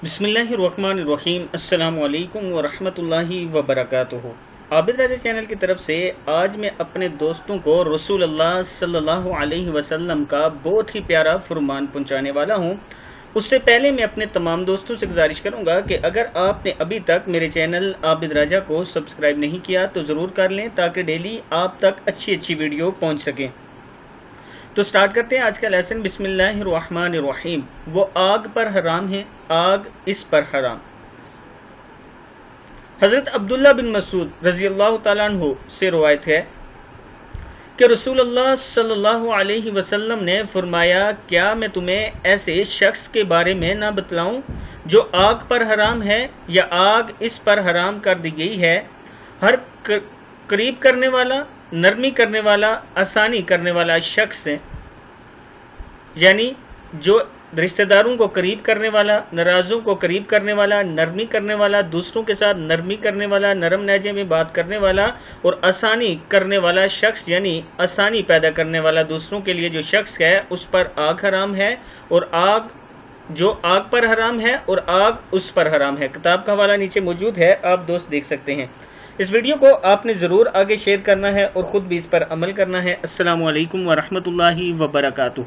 बिस्मिल्लाहिर्रहमानिर्रहीम। अस्सलाम वालेकुम वरहमतुल्लाहि वबरकातुहू। आबिद राजा चैनल की तरफ से आज मैं अपने दोस्तों को रसूल अल्लाह सल्लल्लाहु अलैहि वसल्लम का बहुत ही प्यारा फरमान पहुंचाने वाला हूं। उससे पहले मैं अपने तमाम दोस्तों से गुजारिश करूंगा कि अगर आपने अभी तक मेरे चैनल आबिद राजा को सब्सक्राइब नहीं किया तो ज़रूर कर लें ताकि डेली आप तक अच्छी अच्छी वीडियो पहुँच सकें। तो स्टार्ट करते हैं आज का लेसन। बिस्मिल्लाहिर्रहमानिर्रहीम। वो आग पर हराम है, आग इस पर हराम। हजरत अब्दुल्ला बिन मसूद रजी अल्लाह तआला अन्हु से रवायत है कि रसूल अल्लाह सल्लल्लाहु अलैहि वसल्लम ने फरमाया, क्या मैं तुम्हें ऐसे शख्स के बारे में ना बतलाऊं जो आग पर हराम है या आग इस पर हराम कर दी गई है। हर करीब करने वाला, नरमी करने वाला, आसानी करने वाला शख्स है, यानी जो रिश्तेदारों को करीब करने वाला, नाराज़ों को करीब करने वाला, नरमी करने वाला, दूसरों के साथ नरमी करने वाला, नरम लहजे में बात करने वाला और आसानी करने वाला शख्स, यानी आसानी पैदा करने वाला दूसरों के लिए जो शख्स है उस पर आग हराम है और आग जो आग पर हराम है और आग उस पर हराम है। किताब का हवाला नीचे मौजूद है, आप दोस्त देख सकते हैं। इस वीडियो को आपने ज़रूर आगे शेयर करना है और ख़ुद भी इस पर अमल करना है। अस्सलामु अलैकुम वरहमतुल्लाहि वबरकातुहू।